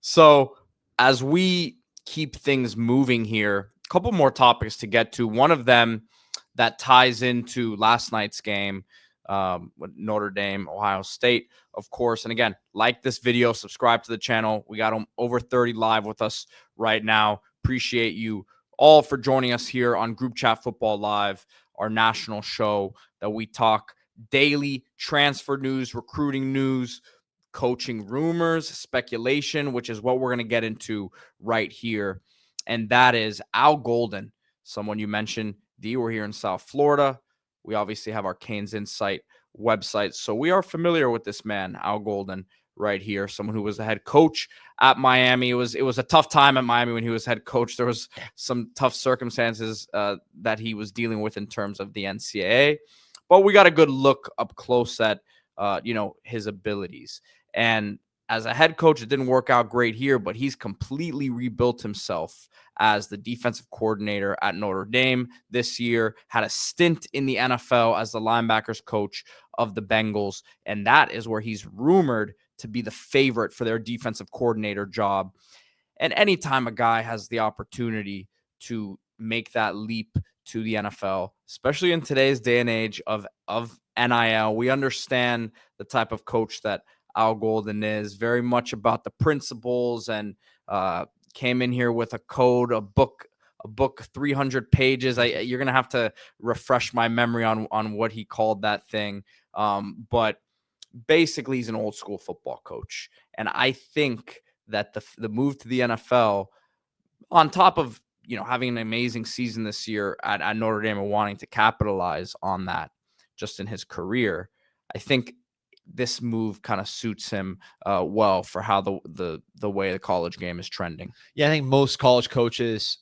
So as we keep things moving here, a couple more topics to get to. One of them that ties into last night's game with Notre Dame, Ohio State, of course. And again, like this video, subscribe to the channel. We got over 30 live with us right now. Appreciate you all for joining us here on Group Chat Football Live, our national show that we talk daily transfer news, recruiting news, coaching rumors, speculation, which is what we're going to get into right here. And that is Al Golden, someone you mentioned. D, we're here in South Florida. We obviously have our Canes Insight website. So we are familiar with this man, Al Golden, right here. Someone who was the head coach at Miami. It was a tough time at Miami when he was head coach. There was some tough circumstances that he was dealing with in terms of the NCAA. But we got a good look up close at, his abilities. And as a head coach, it didn't work out great here, but he's completely rebuilt himself as the defensive coordinator at Notre Dame this year, had a stint in the NFL as the linebackers coach of the Bengals, and that is where he's rumored to be the favorite for their defensive coordinator job. And anytime a guy has the opportunity to make that leap to the NFL, especially in today's day and age of NIL, we understand the type of coach that Al Golden is, very much about the principles, and came in here with a code, a book 300 pages. You're going to have to refresh my memory on what he called that thing. But basically he's an old school football coach. And I think that the move to the NFL, on top of, having an amazing season this year at Notre Dame and wanting to capitalize on that just in his career, I think this move kind of suits him well for how the way the college game is trending. Yeah, I think most college coaches,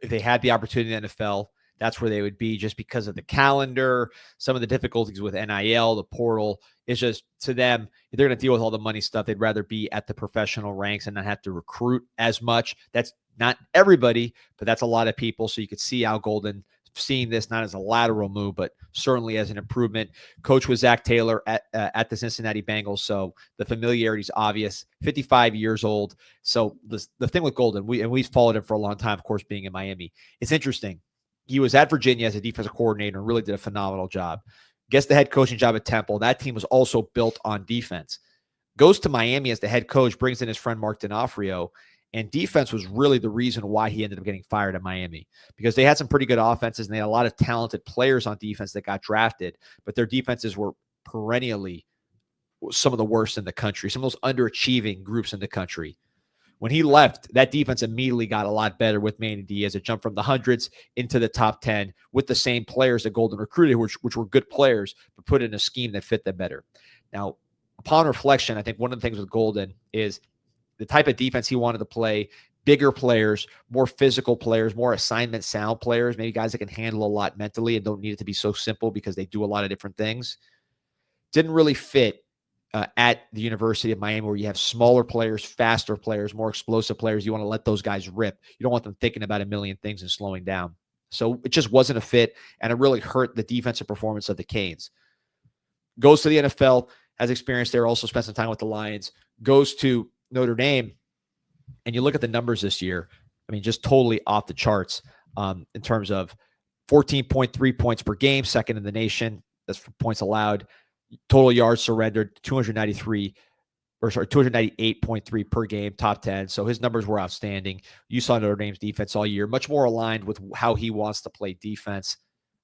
if they had the opportunity in the NFL, that's where they would be, just because of the calendar, some of the difficulties with NIL, the portal. It's just, to them, if they're going to deal with all the money stuff, they'd rather be at the professional ranks and not have to recruit as much. That's not everybody, but that's a lot of people. So you could see Al Golden seeing this not as a lateral move, but certainly as an improvement. Coach was Zach Taylor at the Cincinnati Bengals, so the familiarity is obvious. 55 years old. So the thing with Golden, we've followed him for a long time, of course, being in Miami. It's interesting. He was at Virginia as a defensive coordinator and really did a phenomenal job. Gets the head coaching job at Temple. That team was also built on defense. Goes to Miami as the head coach, brings in his friend Mark D'Onofrio, and defense was really the reason why he ended up getting fired at Miami, because they had some pretty good offenses and they had a lot of talented players on defense that got drafted, but their defenses were perennially some of the worst in the country, some of those underachieving groups in the country. When he left, that defense immediately got a lot better with Manny Diaz. It jumped from the hundreds into the top 10 with the same players that Golden recruited, which were good players, but put in a scheme that fit them better. Now, upon reflection, I think one of the things with Golden is the type of defense he wanted to play: bigger players, more physical players, more assignment sound players, maybe guys that can handle a lot mentally and don't need it to be so simple because they do a lot of different things. Didn't really fit at the University of Miami, where you have smaller players, faster players, more explosive players. You want to let those guys rip. You don't want them thinking about a million things and slowing down. So it just wasn't a fit, and it really hurt the defensive performance of the Canes. Goes to the NFL, has experience there, also spent some time with the Lions, goes to Notre Dame, and you look at the numbers this year, I mean, just totally off the charts in terms of 14.3 points per game, second in the nation. That's for points allowed. Total yards surrendered, 298.3 per game, top 10. So his numbers were outstanding. You saw Notre Dame's defense all year, much more aligned with how he wants to play defense,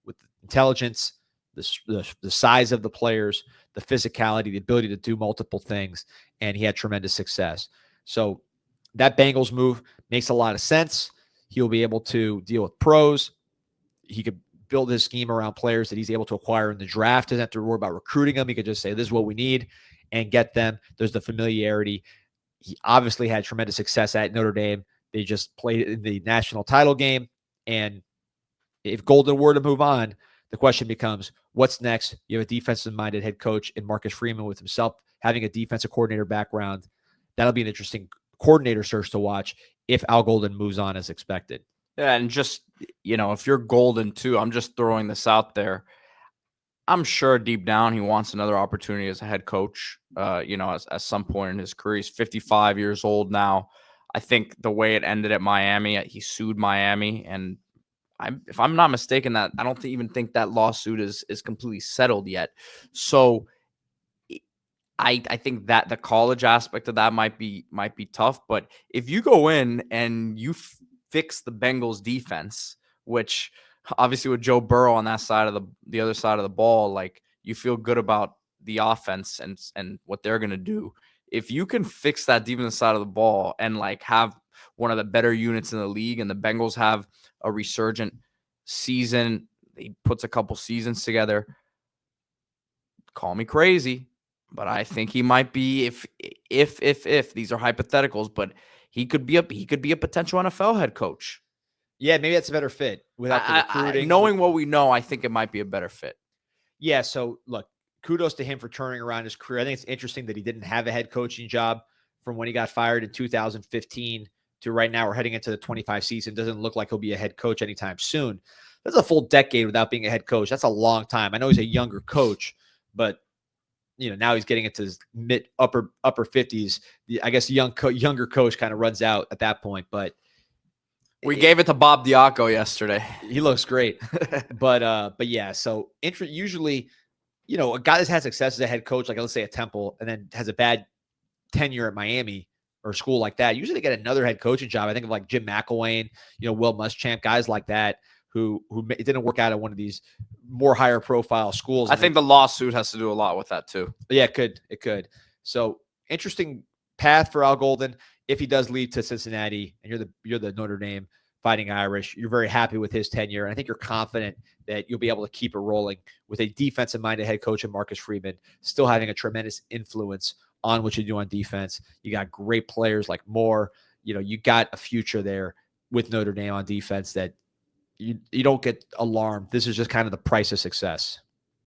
with intelligence, the size of the players, the physicality, the ability to do multiple things, and he had tremendous success. So that Bengals move makes a lot of sense. He'll be able to deal with pros. He could build his scheme around players that he's able to acquire in the draft. Doesn't have to worry about recruiting them. He could just say, this is what we need, and get them. There's the familiarity. He obviously had tremendous success at Notre Dame. They just played in the national title game. And if Golden were to move on, the question becomes, what's next? You have a defensive-minded head coach in Marcus Freeman, with himself having a defensive coordinator background. That'll be an interesting coordinator search to watch if Al Golden moves on as expected. Yeah, and just, if you're Golden too, I'm just throwing this out there. I'm sure deep down he wants another opportunity as a head coach. At some point in his career, he's 55 years old now. I think the way it ended at Miami, he sued Miami, and if I'm not mistaken, that I don't even think that lawsuit is completely settled yet. So I think that the college aspect of that might be tough. But if you go in and you fix the Bengals defense, which obviously with Joe Burrow on that side of the other side of the ball, like you feel good about the offense and what they're gonna do. If you can fix that defensive side of the ball and like have one of the better units in the league, and the Bengals have a resurgent season, he puts a couple seasons together. Call me crazy, but I think he might be, if these are hypotheticals, but he could be a potential NFL head coach. Yeah, maybe that's a better fit without the recruiting. Knowing what we know, I think it might be a better fit. Yeah, so look, kudos to him for turning around his career. I think it's interesting that he didn't have a head coaching job from when he got fired in 2015 to right now. We're heading into the 25 season. Doesn't look like he'll be a head coach anytime soon. That's a full decade without being a head coach. That's a long time. I know he's a younger coach, but now he's getting into his upper 50s. I guess younger coach kind of runs out at that point, but we gave it to Bob Diaco yesterday. He looks great. but yeah, so usually, a guy that's had success as a head coach, like let's say at Temple, and then has a bad tenure at Miami or school like that, usually they get another head coaching job. I think of like Jim McElwain, Will Muschamp, guys like that who it didn't work out at one of these more higher profile schools. I think the lawsuit has to do a lot with that too. Yeah, it could. So interesting path for Al Golden. If he does leave to Cincinnati and you're the Notre Dame Fighting Irish, you're very happy with his tenure. And I think you're confident that you'll be able to keep it rolling with a defensive-minded head coach in Marcus Freeman, still having a tremendous influence on what you do on defense. You got great players like Moore. You got a future there with Notre Dame on defense that you don't get alarmed. This is just kind of the price of success.